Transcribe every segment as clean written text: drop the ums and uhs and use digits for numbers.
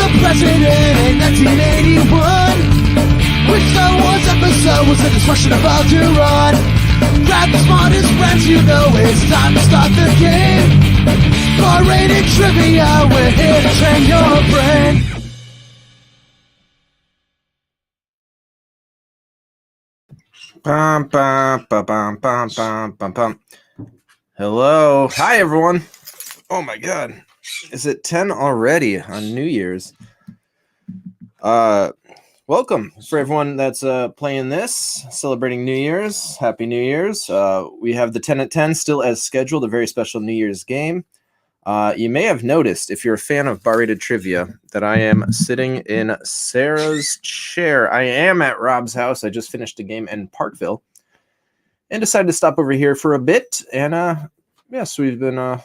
the president in 1981. Which Star Wars episode was the destruction about to run? Grab the smartest friends, you know it's time to start the game. R-rated trivia, we're here to train your brain. Bum, bum, bum, bum, bum, bum, bum, bum. Hello. Hi, everyone. Oh, my God. Is it 10 already on New Year's? Welcome for everyone that's playing this, celebrating New Year's. Happy New Year's. We have the 10 at 10 still as scheduled, a very special New Year's game. You may have noticed, if you're a fan of bar-rated trivia, that I am sitting in Sarah's chair. I am at Rob's house. I just finished a game in Parkville and decided to stop over here for a bit. And yes, we've been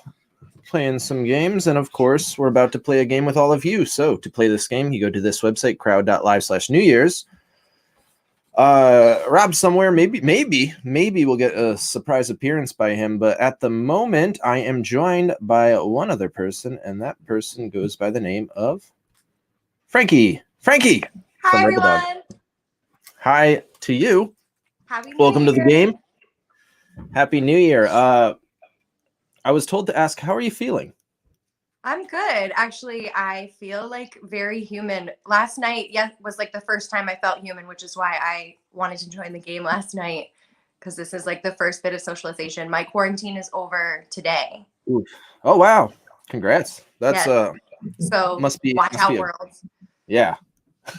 playing some games. And of course, we're about to play a game with all of you. So to play this game, you go to this website, crowd.live/New Year's. Rob somewhere, maybe we'll get a surprise appearance by him, but at the moment I am joined by one other person, and that person goes by the name of Frankie. Hi everyone. Hi to you. Happy New Welcome Year. to the game. Happy New Year. I was told to ask, how are you feeling? I'm good. Actually, I feel like very human. Last night, was like the first time I felt human, which is why I wanted to join the game last night, because this is like the first bit of socialization. My quarantine is over today. Ooh. Oh wow! Congrats. That's so must be watch out, world. Yeah,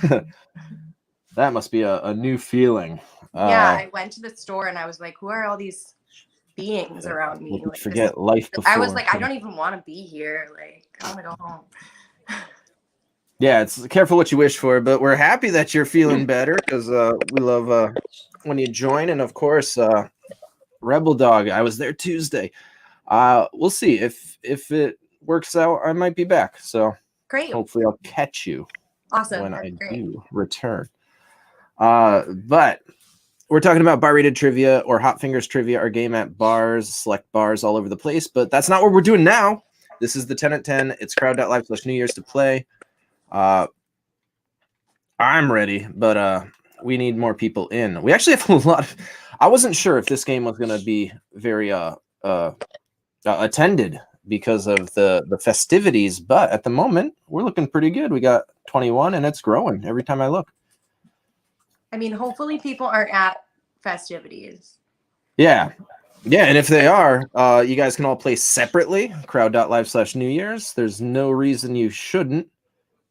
that must be a new feeling. Yeah, I went to the store and I was like, "Who are all these beings around me?" Like, forget life before. I was like, I don't even want to be here. Like, I want to go home. Yeah, it's careful what you wish for, but we're happy that you're feeling better, because we love when you join. And of course, Rebel Dog, I was there Tuesday. We'll see if it works out. I might be back, so great. Hopefully I'll catch you when I do return. But we're talking about bar-rated trivia, or Hot Fingers trivia, our game at bars, select bars all over the place. But that's not what we're doing now. This is the 10 at 10. It's crowd.live/New Year's to play. I'm ready, but we need more people in. We actually have a lot of... I wasn't sure if this game was going to be very attended because of the festivities, but at the moment, we're looking pretty good. We got 21, and it's growing every time I look. I mean, hopefully people aren't at festivities. Yeah, and if they are, you guys can all play separately, crowd.live/New Year's. There's no reason you shouldn't,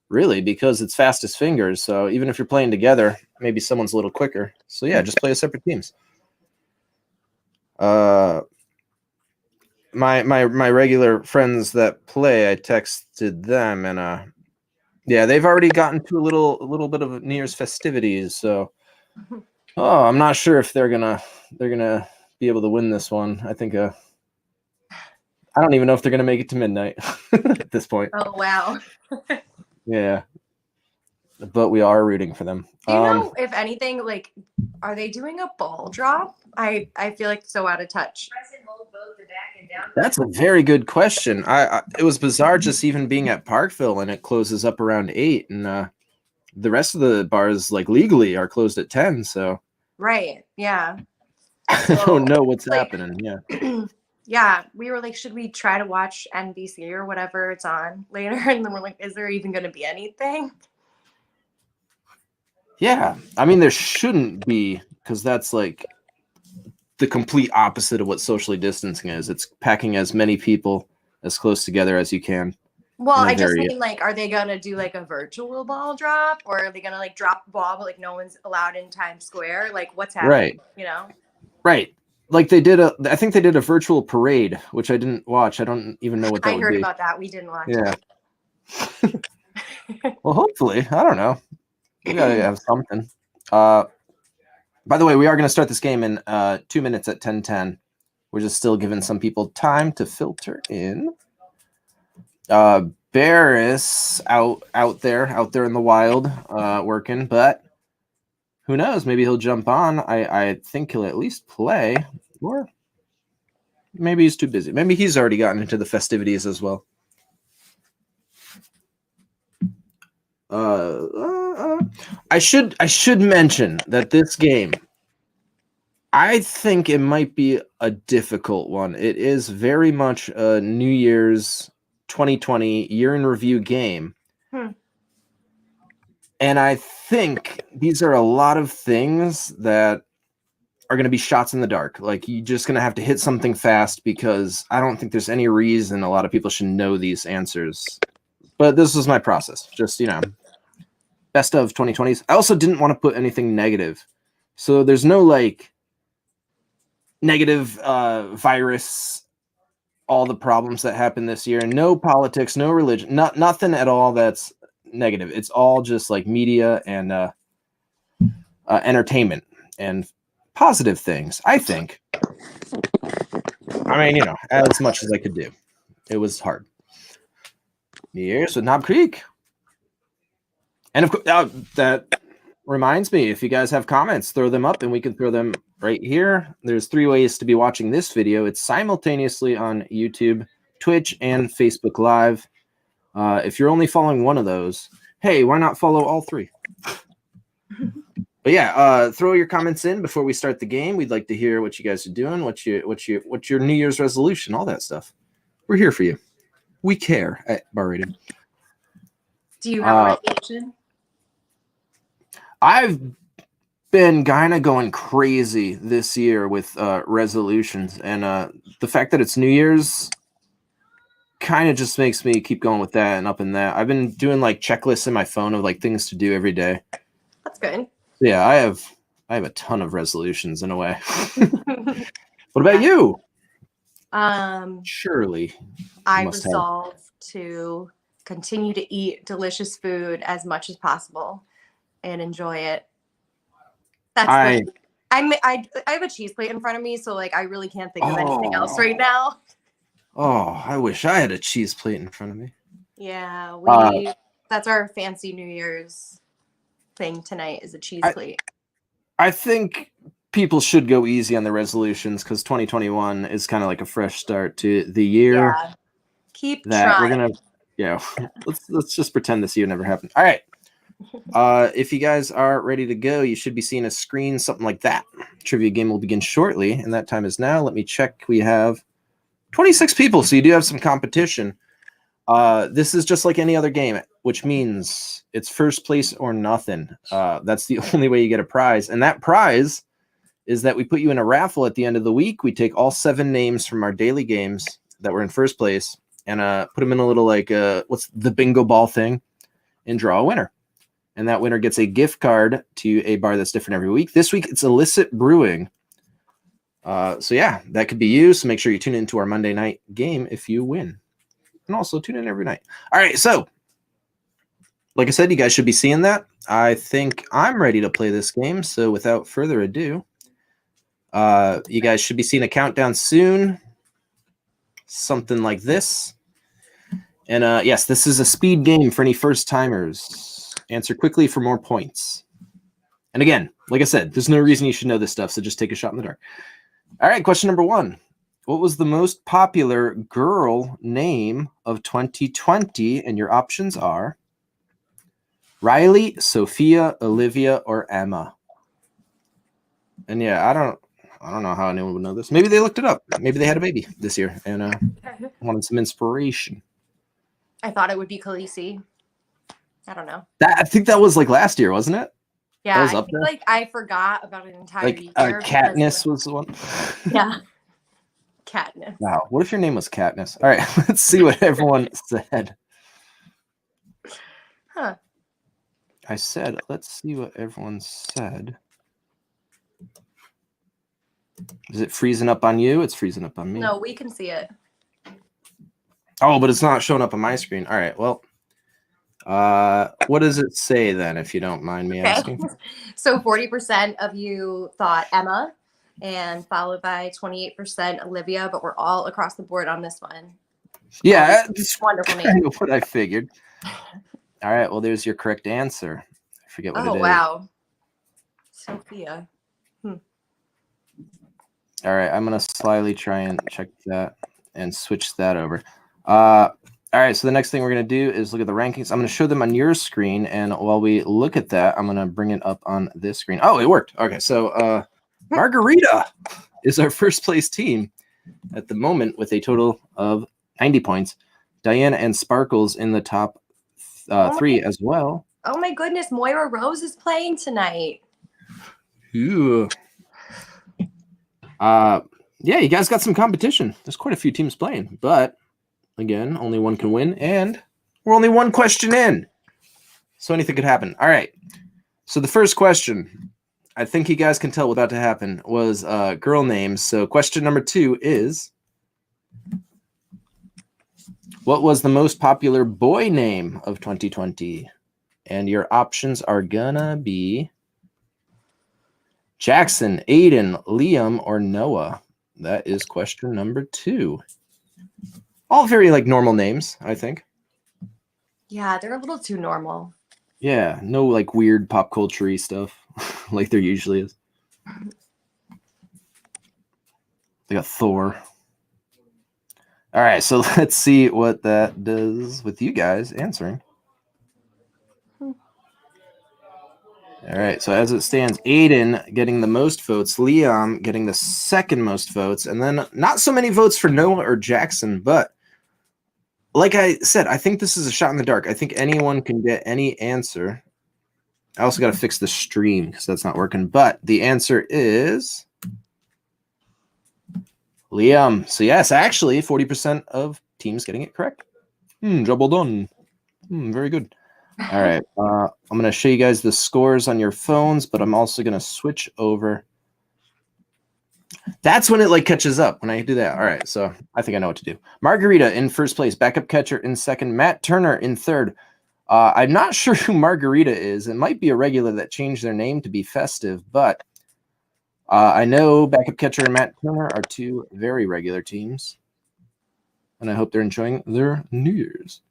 really, because it's fastest fingers. So even if you're playing together, maybe someone's a little quicker. So yeah, just play as separate teams. My regular friends that play, I texted them, and yeah, they've already gotten to a little bit of New Year's festivities. So I'm not sure if they're gonna be able to win this one. I think I don't even know if they're gonna make it to midnight at this point. Oh wow. Yeah, but we are rooting for them. Do you know, if anything, like, are they doing a ball drop? I feel like so out of touch. That's a very good question. It was bizarre just even being at Parkville, and it closes up around 8, and the rest of the bars, like, legally are closed at 10. So right, yeah. I don't know what's happening. Yeah. Yeah, we were like, should we try to watch NBC or whatever it's on later? And then we're like, is there even going to be anything? Yeah, I mean, there shouldn't be, because that's like the complete opposite of what socially distancing is. It's packing as many people as close together as you can. Well, I just mean, like, are they going to do like a virtual ball drop, or are they going to like drop the ball, but like no one's allowed in Times Square? Like, what's happening? Right. You know? Right. Like I think they did a virtual parade, which I didn't watch. I don't even know what that would be. I heard about that. We didn't watch it. Well, hopefully. I don't know. We gotta have something. By the way, we are going to start this game in 2 minutes at 10:10. We're just still giving some people time to filter in. Barris out there in the wild working, but who knows? Maybe he'll jump on. I think he'll at least play, or maybe he's too busy. Maybe he's already gotten into the festivities as well. I should mention that this game, I think it might be a difficult one. It is very much a New Year's 2020 year in review game. And I think these are a lot of things that are going to be shots in the dark. Like, you're just going to have to hit something fast, because I don't think there's any reason a lot of people should know these answers. But this was my process. Just, best of 2020s. I also didn't want to put anything negative. So there's no like negative virus, all the problems that happened this year, no politics, no religion, nothing at all that's negative. It's all just like media and entertainment and positive things, I think. I mean, as much as I could do. It was hard. New Year's with Knob Creek. And of course, that reminds me, if you guys have comments, throw them up and we can throw them right here. There's 3 ways to be watching this video. It's simultaneously on YouTube, Twitch, and Facebook Live. If you're only following one of those, hey, why not follow all 3? But yeah, throw your comments in before we start the game. We'd like to hear what you guys are doing, what's your New Year's resolution, all that stuff. We're here for you. We care at Bar Rated. Do you have a resolution? I've been kind of going crazy this year with resolutions, and the fact that it's New Year's kind of just makes me keep going with that and up in that. I've been doing like checklists in my phone of like things to do every day. That's good. Yeah, I have a ton of resolutions in a way. What about you? Surely I resolve to continue to eat delicious food as much as possible and enjoy it. I have a cheese plate in front of me, so like I really can't think of anything else right now. Oh, I wish I had a cheese plate in front of me. Yeah, that's our fancy New Year's thing tonight, is a cheese plate. I think people should go easy on the resolutions, because 2021 is kind of like a fresh start to the year. Yeah. Keep that trying. We're gonna, let's just pretend this year never happened. All right. If you guys are ready to go, you should be seeing a screen, something like that. Trivia game will begin shortly, and that time is now. Let me check. We have 26 people, so you do have some competition. This is just like any other game, which means it's first place or nothing. That's the only way you get a prize, and that prize is that we put you in a raffle at the end of the week. We take all 7 names from our daily games that were in first place and put them in a little like what's the bingo ball thing, and draw a winner. And that winner gets a gift card to a bar that's different every week. This week it's Illicit Brewing. So yeah, that could be you. So make sure you tune into our Monday night game if you win. And also tune in every night. All right, so like I said, you guys should be seeing that. I think I'm ready to play this game. So without further ado, you guys should be seeing a countdown soon. Something like this. And yes, this is a speed game for any first timers. Answer quickly for more points. And again, like I said, there's no reason you should know this stuff, so just take a shot in the dark. All right, question number 1. What was the most popular girl name of 2020? And your options are Riley, Sophia, Olivia, or Emma. And yeah, I don't know how anyone would know this. Maybe they looked it up. Maybe they had a baby this year and wanted some inspiration. I thought it would be Khaleesi. I don't know. I think that was like last year, wasn't it? Yeah, was I up think there? like I forgot about an entire Like year. Katniss was the one. Yeah. Katniss. Wow. What if your name was Katniss? All right, let's see what everyone said. Huh. I said, let's see what everyone said. Is it freezing up on you? It's freezing up on me. No, we can see it. Oh, but it's not showing up on my screen. All right, well, what does it say then, if you don't mind me asking? So 40% of you thought Emma, and followed by 28% Olivia, but we're all across the board on this one. Yeah, it's wonderful kind name. of what I figured. All right, well, there's your correct answer. I forget what it is. Oh, wow. Sophia. All right, I'm going to slyly try and check that and switch that over. All All right, so the next thing we're going to do is look at the rankings. I'm going to show them on your screen, and while we look at that, I'm going to bring it up on this screen. Oh, it worked. Okay, so Margarita is our first place team at the moment with a total of 90 points. Diana and Sparkles in the top 3 as well. Oh my goodness, Moira Rose is playing tonight. Ooh. Yeah, you guys got some competition. There's quite a few teams playing, but again, only one can win, and we're only one question in. So anything could happen. All right. So the first question, I think you guys can tell what's about to happen, was girl names. So question number 2 is, what was the most popular boy name of 2020? And your options are gonna be Jackson, Aiden, Liam, or Noah. That is question number 2. All very normal names, I think. Yeah, they're a little too normal. Yeah, no weird pop culture-y stuff like there usually is. They got Thor. All right, so let's see what that does with you guys answering. All right, so as it stands, Aiden getting the most votes, Liam getting the second most votes, and then not so many votes for Noah or Jackson, but like I said, I think this is a shot in the dark. I think anyone can get any answer. I also got to fix the stream because that's not working, but the answer is Liam. So yes, actually, 40% of teams getting it correct. Job well done. Very good. All right. I'm going to show you guys the scores on your phones, but I'm also going to switch over. That's when it catches up when I do that. All right. So I think I know what to do. Margarita in first place, backup catcher in second, Matt Turner in third. I'm not sure who Margarita is. It might be a regular that changed their name to be Festive, but I know backup catcher and Matt Turner are 2 very regular teams, and I hope they're enjoying their New Year's.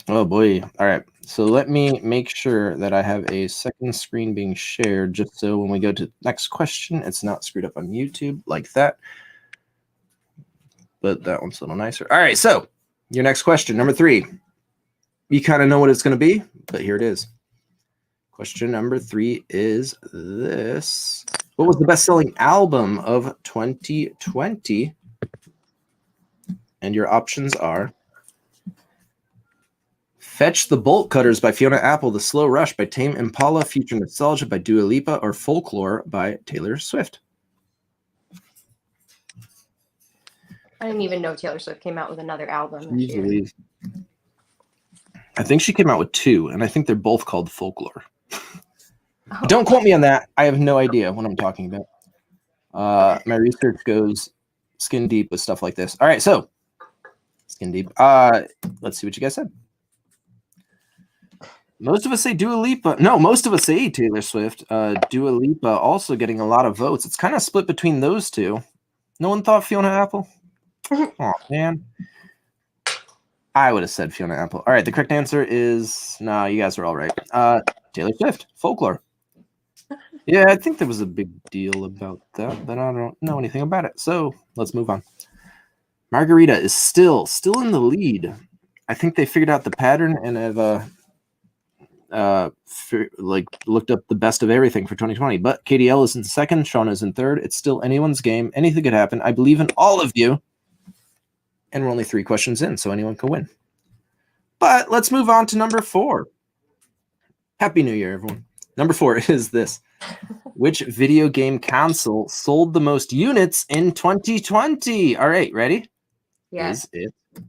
Oh boy. All right. So let me make sure that I have a second screen being shared just so when we go to the next question, it's not screwed up on YouTube like that. But that one's a little nicer. All right. So your next question, number 3. You kind of know what it's going to be, but here it is. Question number 3 is this. What was the best-selling album of 2020? And your options are Fetch the Bolt Cutters by Fiona Apple, The Slow Rush by Tame Impala, Future Nostalgia by Dua Lipa, or Folklore by Taylor Swift. I didn't even know Taylor Swift came out with another album this year. Easily. I think she came out with 2, and I think they're both called Folklore. Oh. Don't quote me on that. I have no idea what I'm talking about. My research goes skin deep with stuff like this. All right, so skin deep. Let's see what you guys said. Most of us say Dua Lipa. No, most of us say Taylor Swift. Dua Lipa also getting a lot of votes. It's kind of split between those 2. No one thought Fiona Apple? Oh, man. I would have said Fiona Apple. All right, the correct answer is... No, you guys are all right. Taylor Swift, Folklore. Yeah, I think there was a big deal about that, but I don't know anything about it. So let's move on. Margarita is still in the lead. I think they figured out the pattern and have... looked up the best of everything for 2020, but KDL is in second, Sean is in third. It's still anyone's game. Anything could happen. I believe in all of you, and we're only 3 questions in, so anyone can win. But let's move on to number 4. Happy New Year, everyone. Number 4 is this. Which video game console sold the most units in 2020? All right, ready? Yes. Is it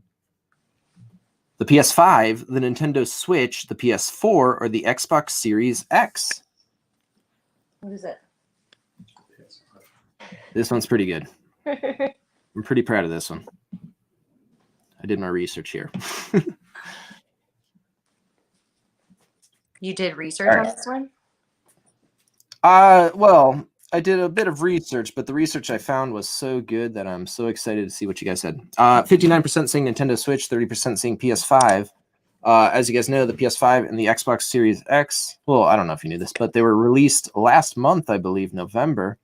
the PS5, the Nintendo Switch, the PS4, or the Xbox Series X? What is it? This one's pretty good. I'm pretty proud of this one. I did my research here. You did research on this one? Well, I did a bit of research, but the research I found was so good that I'm so excited to see what you guys said. 59% saying Nintendo Switch, 30% saying PS5. As you guys know, the PS5 and the Xbox Series X, well, I don't know if you knew this, but they were released last month, I believe, November.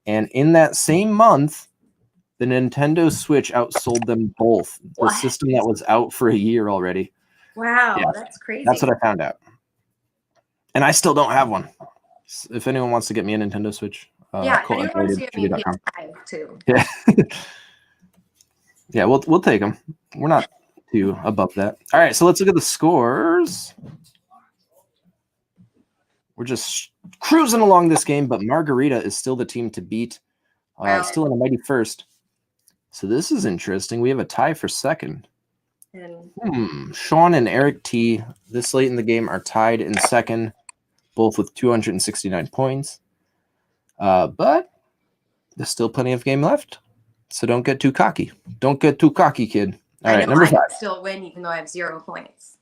And in that same month, The Nintendo Switch outsold them both. The What? system that was out for a year already. Wow, Yeah, that's crazy. That's what I found out. And I still don't have one. If anyone wants to get me a Nintendo Switch, yeah, anyone wants to get me a coltonunrated.com. PS5 too. Yeah. Yeah, we'll take them. We're not too above that. All right, so let's look at the scores. We're just cruising along this game, but Margarita is still the team to beat. Wow. Still in a mighty first. So this is interesting. We have a tie for second. And Sean and Eric T, this late in the game, are tied in second, both with 269 points. But there's still plenty of game left. So don't get too cocky. Don't get too cocky, kid. All right, number 5. I can still win even though I have 0 points.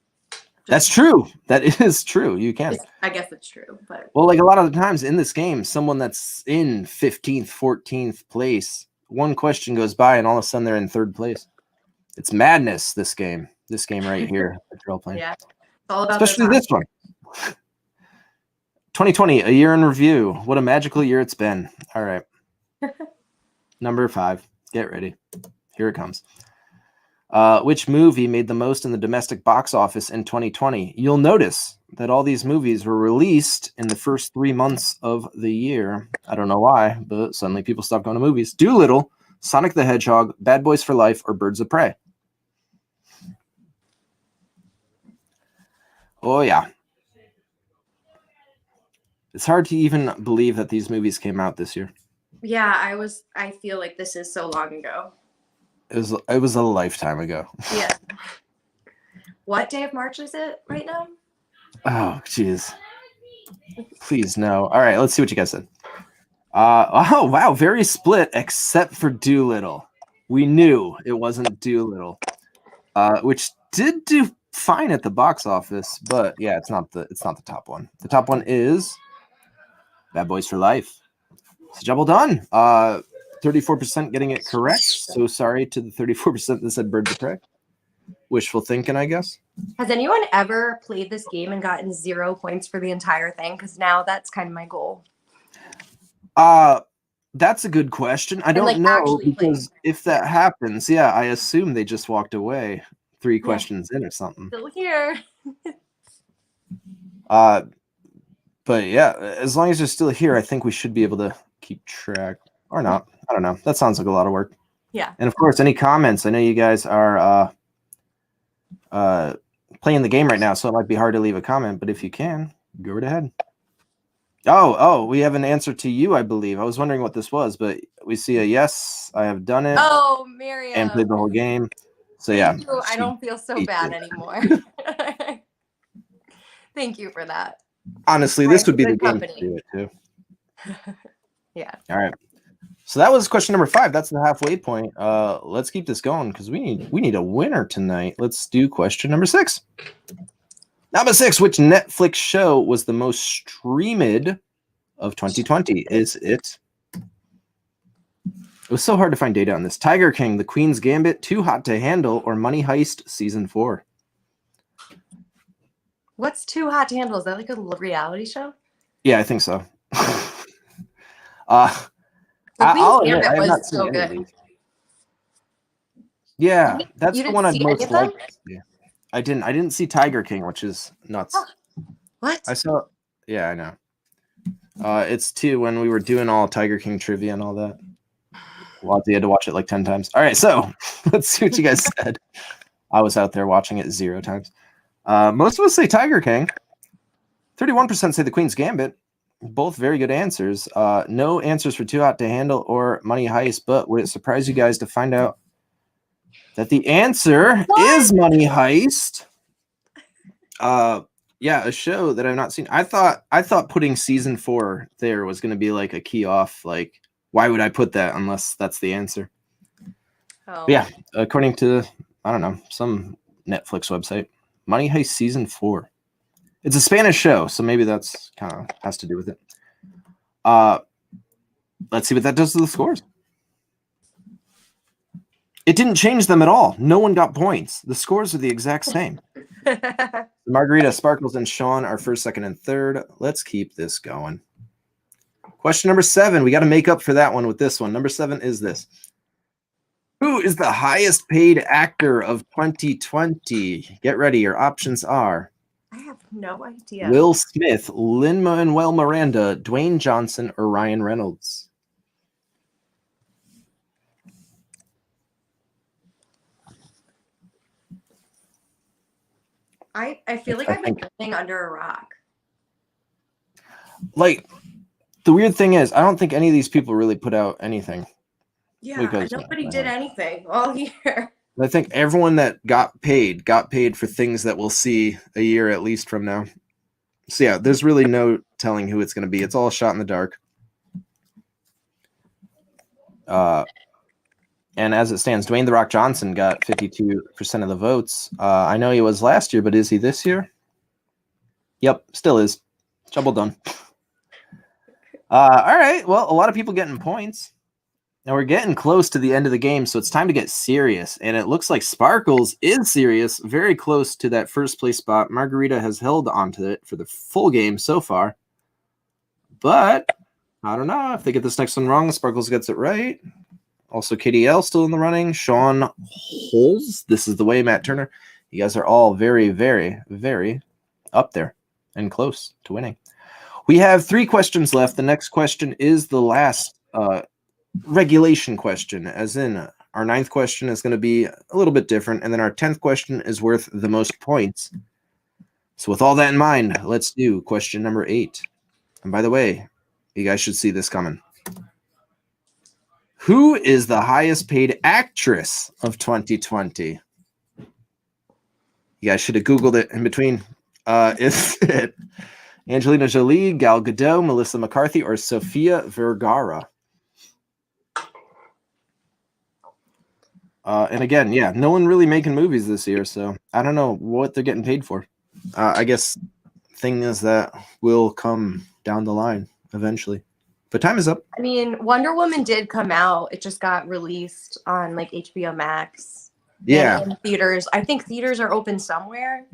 That's true. That is true. You can. I guess it's true, but Well, like a lot of the times in this game, someone that's in 15th, 14th place, one question goes by and all of a sudden they're in 3rd place. It's madness, this game. This game right here that you're all playing. yeah, it's all about Especially this one. 2020, a year in review. What a magical year it's been. All right. Number 5. Get ready. Here it comes. Which movie made the most in the domestic box office in 2020? You'll notice that all these movies were released in the first 3 months of the year. I don't know why, but suddenly people stopped going to movies. Dolittle, Sonic the Hedgehog, Bad Boys for Life, or Birds of Prey? Oh, yeah. It's hard to even believe that these movies came out this year. Yeah, I feel like this is so long ago. It was a lifetime ago. Yeah. What day of March is it right now? Oh, jeez. Please, no. All right, let's see what you guys said. Oh, wow. Very split, except for Dolittle. We knew it wasn't Dolittle, which did do fine at the box office, but yeah, it's not the top one. The top one is Bad Boys for Life. So job well done. 34% getting it correct. So sorry to the 34% that said Birds of Prey. Wishful thinking, I guess. Has anyone ever played this game and gotten 0 points for the entire thing? Because now that's kind of my goal. That's a good question. I don't know, because if that happens, yeah, I assume they just walked away 3 questions in or something. Still here. But yeah, as long as you're still here, I think we should be able to keep track. Or not. I don't know. That sounds like a lot of work. Yeah. And of course, any comments? I know you guys are playing the game right now, so it might be hard to leave a comment, but if you can, go right ahead. Oh, we have an answer to you, I believe. I was wondering what this was, but we see a yes, I have done it. Oh, Miriam. And played the whole game. So yeah. I don't feel so bad anymore. Thank you for that. Honestly, this would be the game to do it too. Yeah. All right. So that was question number 5. That's the halfway point. Let's keep this going because we need a winner tonight. Let's do question number 6. Number 6, which Netflix show was the most streamed of 2020? Is it? It was so hard to find data on this. Tiger King, The Queen's Gambit, Too Hot to Handle, or Money Heist Season 4? What's Too Hot to Handle? Is that like a reality show? Yeah, I think so. The Queen's Gambit was so good. Yeah, that's the one I'd see most any of them? like. Yeah. I didn't see Tiger King, which is nuts. What? I saw. Yeah, I know. It's too when we were doing all Tiger King trivia and all that. Wazzy had to watch it like 10 times. All right, so let's see what you guys said. I was out there watching it 0 times. Most of us say Tiger King. 31% say The Queen's Gambit. Both very good answers. No answers for Too Hot to Handle or Money Heist, but would it surprise you guys to find out that the answer is Money Heist? Yeah, a show that I've not seen. I thought putting season 4 there was going to be like a key off. Like, why would I put that unless that's the answer? Oh. But yeah, according to, I don't know, some Netflix website, Money Heist season 4. It's a Spanish show, so maybe that's kind of has to do with it. Let's see what that does to the scores. It didn't change them at all. No one got points. The scores are the exact same. Margarita, Sparkles, and Sean are first, second, and third. Let's keep this going. Question number 7. We got to make up for that one with this one. Number 7 is this. Who is the highest paid actor of 2020? Get ready. Your options are I have no idea. Will Smith, Lin-Manuel Miranda, Dwayne Johnson, or Ryan Reynolds. I feel like I've been living under a rock. Like, the weird thing is, I don't think any of these people really put out anything. Yeah, Because- nobody did anything all year. I think everyone that got paid for things that we'll see a year at least from now. So yeah, there's really no telling who it's going to be. It's all shot in the dark. And as it stands, Dwayne "The Rock" Johnson got 52% of the votes. I know he was last year, but is he this year? Yep, still is. Double done. All right. Well, a lot of people getting points. Now we're getting close to the end of the game, so it's time to get serious. And it looks like Sparkles is serious, very close to that first place spot. Margarita has held onto it for the full game so far. But I don't know. If they get this next one wrong, Sparkles gets it right. Also, KDL still in the running. Sean Holes. This is the way, Matt Turner. You guys are all very, very, very up there and close to winning. We have 3 questions left. The next question is the last regulation question, as in our 9th question is going to be a little bit different, and then our 10th question is worth the most points. So with all that in mind, let's do question number 8. And by the way, you guys should see this coming. Who is the highest paid actress of 2020? You guys should have Googled it in between. Is it Angelina Jolie, Gal Gadot, Melissa McCarthy, or Sofia Vergara? And again, yeah, no one really making movies this year, so I don't know what they're getting paid for. I guess things that will come down the line eventually. But time is up. I mean, Wonder Woman did come out. It just got released on like HBO Max. Yeah. And in theaters. I think theaters are open somewhere.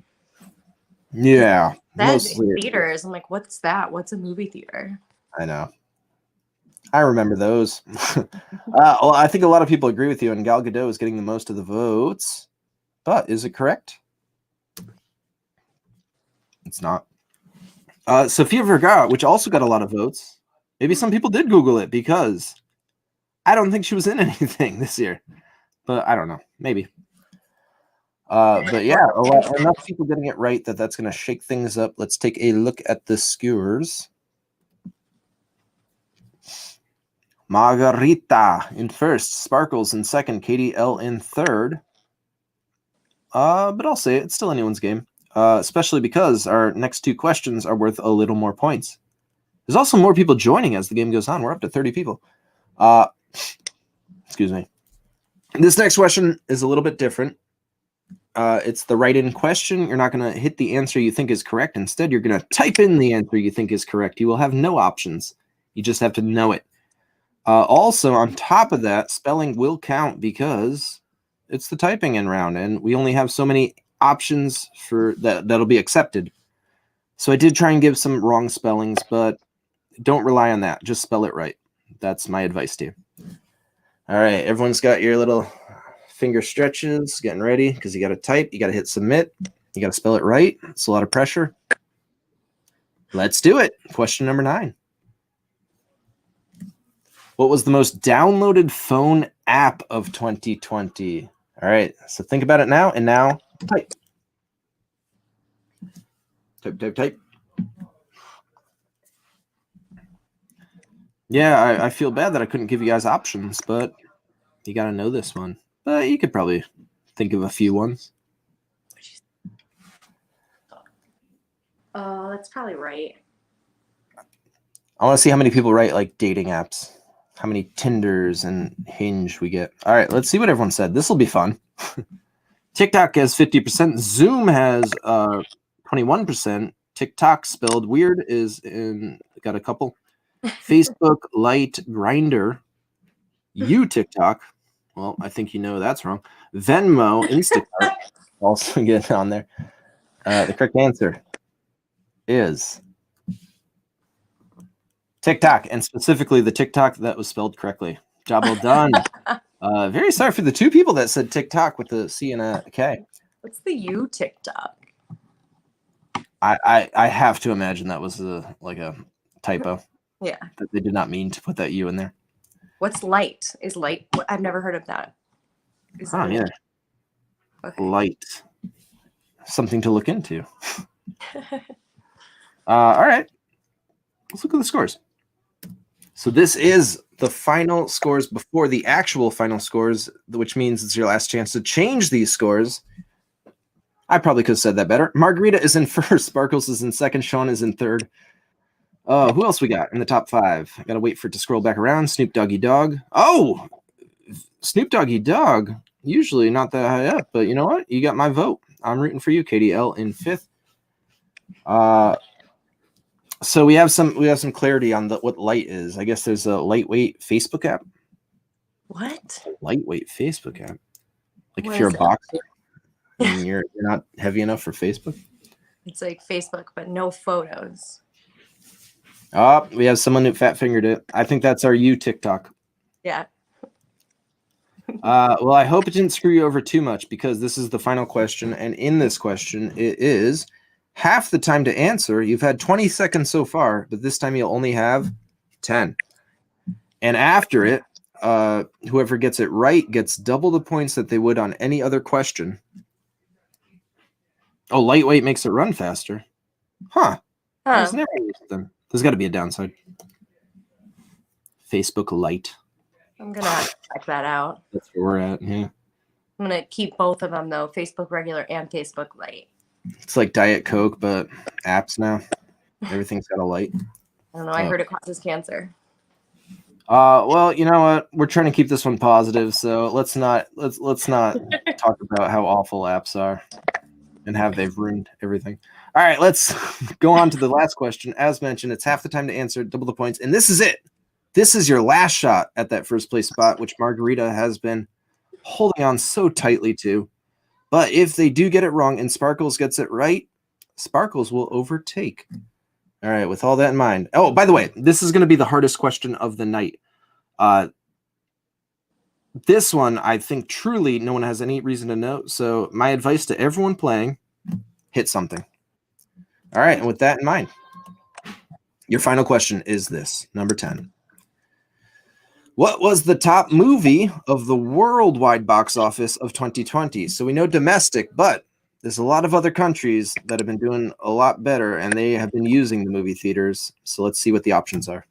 Yeah. That's theaters. I'm like, what's that? What's a movie theater? I know. I remember those. Well, I think a lot of people agree with you, and Gal Gadot is getting the most of the votes. But is it correct? It's not. Sofia Vergara, which also got a lot of votes. Maybe some people did Google it because I don't think she was in anything this year. But I don't know. Maybe. But yeah, enough people getting it right that's going to shake things up. Let's take a look at the skewers. Margarita in first, Sparkles in second, KDL in third. But I'll say it's still anyone's game, especially because our next 2 questions are worth a little more points. There's also more people joining as the game goes on. We're up to 30 people. Excuse me. This next question is a little bit different. It's the write-in question. You're not going to hit the answer you think is correct. Instead, you're going to type in the answer you think is correct. You will have no options. You just have to know it. Also, on top of that, spelling will count because it's the typing in round, and we only have so many options for that'll be accepted. So I did try and give some wrong spellings, but don't rely on that. Just spell it right. That's my advice to you. All right, everyone's got your little finger stretches, getting ready, because you got to type, you got to hit submit, you got to spell it right. It's a lot of pressure. Let's do it. Question number 9. What was the most downloaded phone app of 2020? All right, so think about it now, and now type. Type. Yeah, I feel bad that I couldn't give you guys options, but you got to know this one. But you could probably think of a few ones. Oh, that's probably right. I want to see how many people write like dating apps. How many Tinders and Hinge we get. All right, let's see what everyone said. This will be fun. TikTok has 50%. Zoom has 21%. TikTok spelled weird got a couple. Facebook, Lite, Grinder, TikTok. Well, I think you know that's wrong. Venmo, Instacart also get on there. The correct answer is TikTok, and specifically the TikTok that was spelled correctly. Job well done. Very sorry for the two people that said TikTok with the C and a K. What's the U TikTok? I have to imagine that was a typo. Yeah. That they did not mean to put that U in there. What's light? Is light? I've never heard of that. Is Oh, that yeah. Okay. Light. Something to look into. All right. Let's look at the scores. So this is the final scores before the actual final scores, which means it's your last chance to change these scores. I probably could have said that better. Margarita is in first. Sparkles is in second. Sean is in third. Who else we got in the top 5? I gotta wait for it to scroll back around. Snoop Doggy Dog. Oh, Snoop Doggy Dog. Usually not that high up, but you know what? You got my vote. I'm rooting for you, KDL in 5th. So we have some clarity on what light is. I guess there's a lightweight Facebook app. What? Lightweight Facebook app. Like What if you're a is it? boxer and you're not heavy enough for Facebook. It's like Facebook, but no photos. Oh, we have someone who fat fingered it. I think that's our you TikTok. Yeah. Well, I hope it didn't screw you over too much because this is the final question. And in this question, it is half the time to answer. You've had 20 seconds so far, but this time you'll only have 10. And after it, whoever gets it right gets double the points that they would on any other question. Oh, lightweight makes it run faster. Huh. There's never used them. There's got to be a downside. Facebook Lite. I'm going to check that out. That's where we're at. Yeah. I'm going to keep both of them, though. Facebook regular and Facebook Lite. It's like Diet Coke, but apps now. Everything's got a light. I don't know. I heard it causes cancer. Well, you know what? We're trying to keep this one positive, so let's not talk about how awful apps are and how they've ruined everything. All right, let's go on to the last question. As mentioned, it's half the time to answer, double the points, and this is it. This is your last shot at that first place spot, which Margarita has been holding on so tightly to. But if they do get it wrong and Sparkles gets it right, Sparkles will overtake. All right, with all that in mind. Oh, by the way, this is going to be the hardest question of the night. This one, I think truly no one has any reason to know. So my advice to everyone playing, hit something. All right, and with that in mind, your final question is this, number 10. What was the top movie of the worldwide box office of 2020? So we know domestic, but there's a lot of other countries that have been doing a lot better, and they have been using the movie theaters. So let's see what the options are.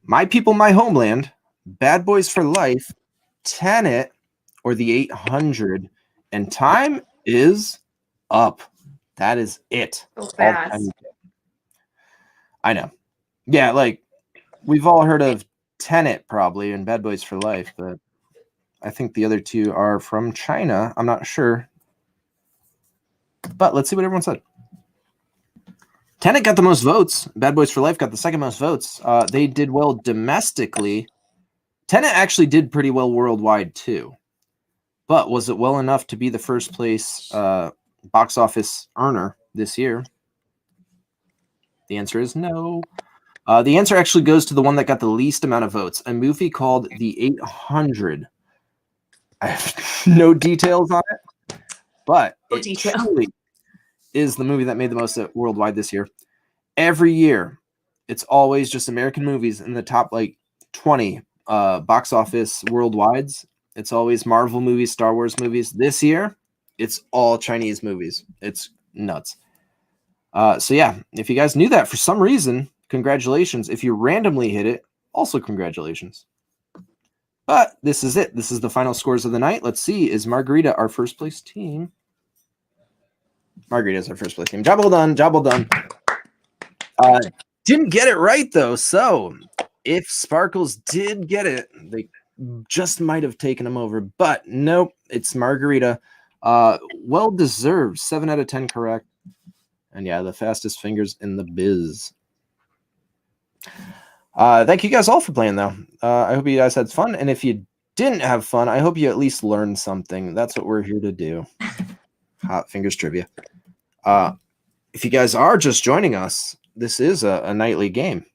My People, My Homeland, Bad Boys for Life, Tenet, or The 800. And time is up. That is it. So fast. I know. Yeah, like we've all heard of Tenet probably and Bad Boys for Life, but I think the other two are from China. I'm not sure. But let's see what everyone said. Tenet got the most votes. Bad Boys for Life got the second most votes. They did well domestically. Tenet actually did pretty well worldwide too. But was it well enough to be the first place box office earner this year? The answer is no. The answer actually goes to the one that got the least amount of votes, a movie called The 800. I have no details on it, but it truly is the movie that made the most worldwide this year. Every year, it's always just American movies in the top 20 box office worldwides. It's always Marvel movies, Star Wars movies. This year, it's all Chinese movies. It's nuts. So yeah, if you guys knew that for some reason, congratulations. If you randomly hit it, also congratulations. But this is it. This is the final scores of the night. Let's see. Is Margarita our first place team? Margarita is our first place team. Job well done. Job well done. Didn't get it right, though. So if Sparkles did get it, they just might have taken him over. But nope, it's Margarita. Well deserved. 7 out of 10 correct. And yeah, the fastest fingers in the biz. Thank you guys all for playing, though. I hope you guys had fun. And if you didn't have fun, I hope you at least learned something. That's what we're here to do. Hot Fingers Trivia. If you guys are just joining us, this is a nightly game.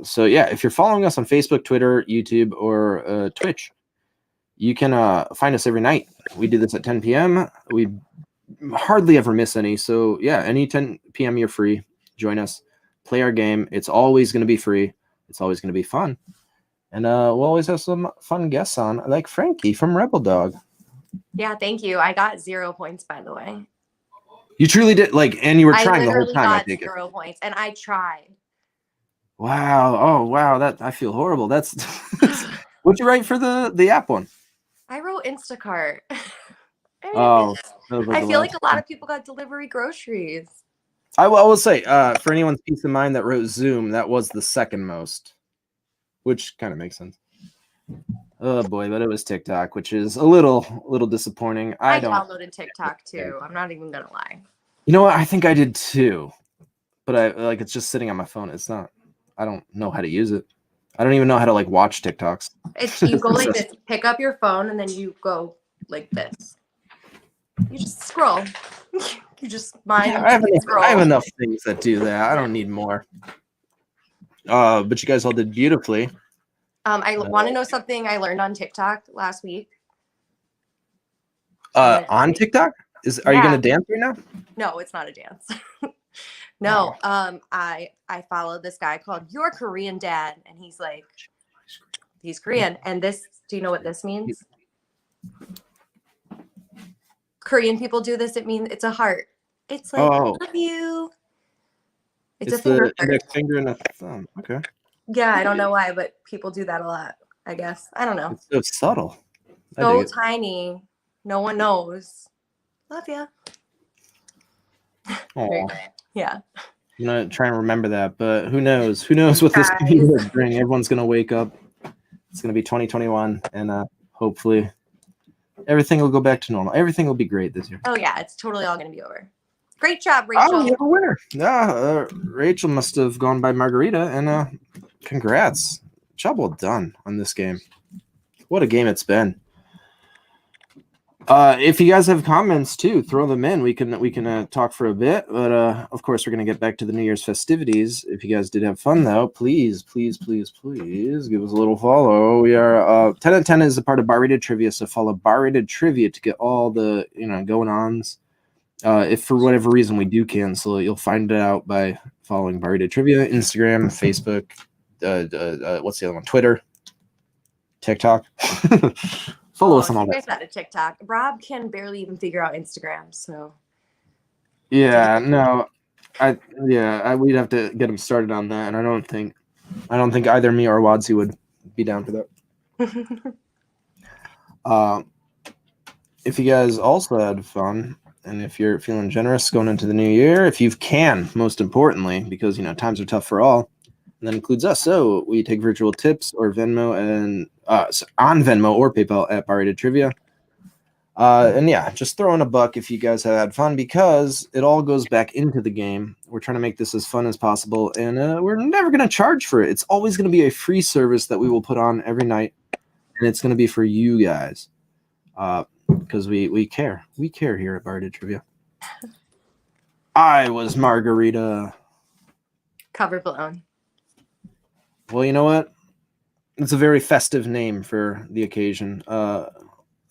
So yeah, if you're following us on Facebook, Twitter, YouTube, or Twitch, you can find us every night. We do this at 10 p.m. We hardly ever miss any. So yeah, any 10 p.m. you're free. Join us. Play our game. It's always going to be free. It's always going to be fun. And we'll always have some fun guests on, like Frankie from Rebel Dog. Yeah, thank you. I got 0 points, by the way. You truly did, and you were I trying the whole literally time. I got think. 0 points, and I tried. Wow. Oh wow. That I feel horrible. That's. What'd you write for the app one? I wrote Instacart. Oh, I feel like a lot of people got delivery groceries. I will say, for anyone's peace of mind that wrote Zoom, that was the second most, which kind of makes sense. Oh boy, but it was TikTok, which is a little disappointing. I downloaded TikTok too. I'm not even gonna lie. You know what? I think I did too, but it's just sitting on my phone. It's not. I don't know how to use it. I don't even know how to watch TikToks. It's you go like this, pick up your phone, and then you go like this. You just scroll. You just mind. Yeah, I have enough things that do that. I don't need more. But you guys all did beautifully. I want to know something I learned on TikTok last week. On TikTok? Are you gonna dance right now? No, it's not a dance. No. I follow this guy called Your Korean Dad, and he's Korean. And this, do you know what this means? Korean people do this. It means it's a heart. It's like, love you. It's a finger. The index finger and a thumb. Okay. Yeah, I don't know why, but people do that a lot, I guess. I don't know. It's so subtle. So tiny. No one knows. Love ya. Yeah. I'm gonna try and remember that, but who knows? Who knows what this computer will bring? Everyone's gonna wake up. It's gonna be 2021, and hopefully everything will go back to normal. Everything will be great this year. Oh yeah, it's totally all gonna be over. Great job, Rachel. Oh, you're a winner. Yeah, Rachel must have gone by Margarita, and congrats. Job well done on this game. What a game it's been. If you guys have comments too, throw them in. We can talk for a bit, but of course we're gonna get back to the New Year's festivities. If you guys did have fun though, please give us a little follow. We are 10 at 10 is a part of Bar Rated Trivia, so follow Bar Rated Trivia to get all the going ons. If for whatever reason we do cancel it, you'll find it out by following Bar Rated Trivia, Instagram, Facebook, what's the other one? Twitter, TikTok. Follow us on all that. There's not a TikTok. Rob can barely even figure out Instagram, so. Yeah, no, we'd have to get him started on that, and I don't think either me or Wadsy would be down for that. If you guys also had fun, and if you're feeling generous going into the new year, if you can, most importantly, because times are tough for all, and that includes us. So we take virtual tips or Venmo and on Venmo or PayPal at Bar Rated Trivia. And yeah, just throw in a buck if you guys have had fun, because it all goes back into the game. We're trying to make this as fun as possible, and we're never going to charge for it. It's always going to be a free service that we will put on every night, and it's going to be for you guys. Because we care. We care here at Bar Rated Trivia. I was Margarita. Cover blown. Well, you know what? It's a very festive name for the occasion. I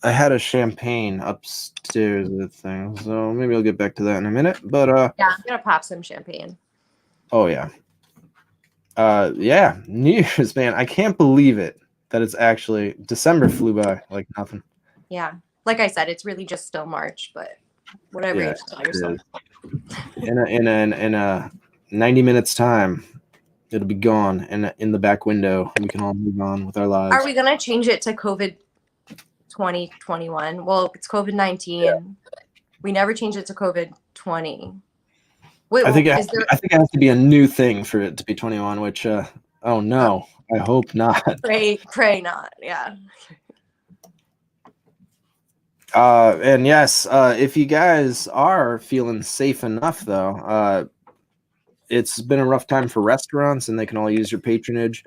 had a champagne upstairs at the thing, so maybe I'll get back to that in a minute. But yeah, I'm gonna pop some champagne. Oh yeah. Yeah, New Year's, man. I can't believe it that it's actually December flew by like nothing. Yeah. Like I said, it's really just still March, but whatever you tell yourself. In a 90 minutes time, it'll be gone, and in the back window, we can all move on with our lives. Are we gonna change it to COVID 2021? Well, it's COVID-19. Yeah. We never changed it to COVID 20. Wait, I think it has to be a new thing for it to be 21. Which, oh no, I hope not. Pray not. Yeah. And yes, if you guys are feeling safe enough, though, it's been a rough time for restaurants, and they can all use your patronage.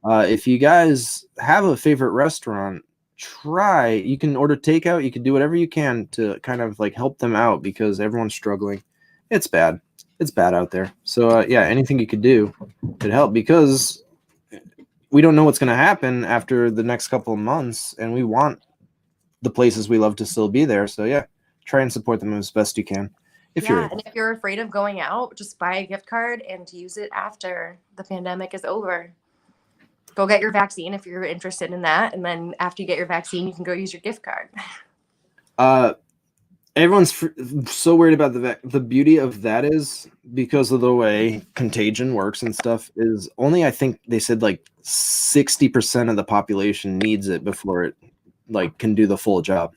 If you guys have a favorite restaurant, you can order takeout. You can do whatever you can to kind of help them out, because everyone's struggling. It's bad. It's bad out there. So yeah, anything you could do could help, because we don't know what's going to happen after the next couple of months, and we want the places we love to still be there. So yeah, try and support them as best you can. If you're able. And if you're afraid of going out, just buy a gift card and use it after the pandemic is over. Go get your vaccine if you're interested in that, and then after you get your vaccine, you can go use your gift card. Everyone's so worried about the beauty of that is because of the way contagion works and stuff is only, I think they said like 60% of the population needs it before it like can do the full job.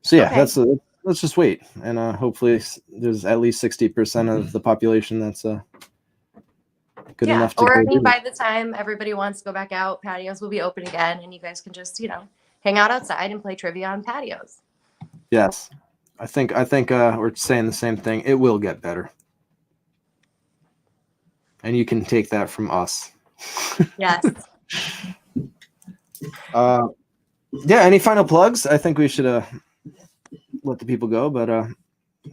So yeah, Okay. let's just wait. And hopefully there's at least 60% of the population that's good enough to Or go I mean, do by the time everybody wants to go back out, patios will be open again, and you guys can just, hang out outside and play trivia on patios. Yes. I think we're saying the same thing. It will get better. And you can take that from us. Yes. Yeah, any final plugs? I think we should let the people go, but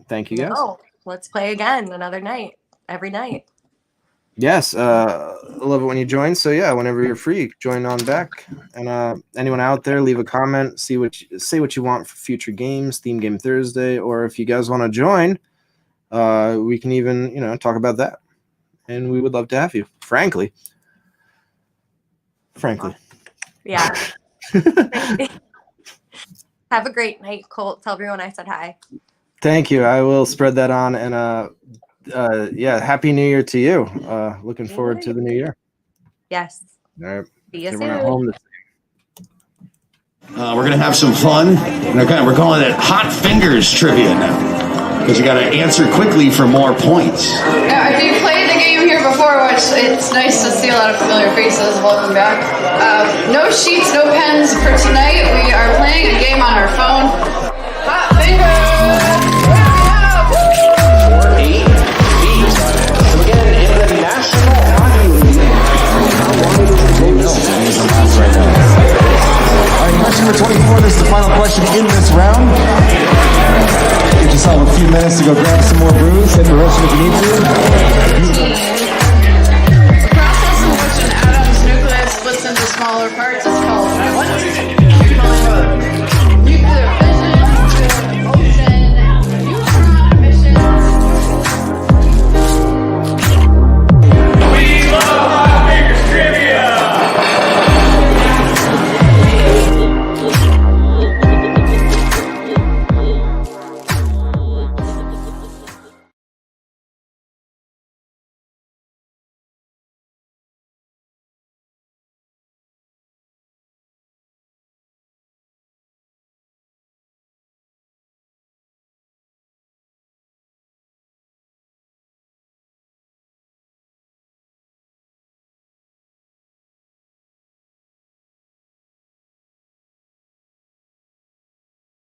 thank you guys. Oh, let's play again another night, every night. Yes, I love it when you join. So yeah, whenever you're free, join on back. And anyone out there, leave a comment, say what you want for future games, Theme Game Thursday, or if you guys want to join, we can even talk about that. And we would love to have you. Frankly. Yeah. Have a great night, Colt. Tell everyone I said hi. Thank you. I will spread that on. And yeah, Happy New Year to you. Looking forward to the new year. Yes. All right. See you Everyone at soon. home. We're going to have some fun. We're calling it Hot Fingers Trivia now. Because you got to answer quickly for more points. Yeah, if you played the game here before, which it's nice to see a lot of familiar faces, welcome back. No sheets, no pens for tonight. We are playing a game on our phone. Hot Fingers! All right, question number 24. This is the final question in this round. Give yourself a few minutes to go grab some more brews. Hit the restroom if you need to.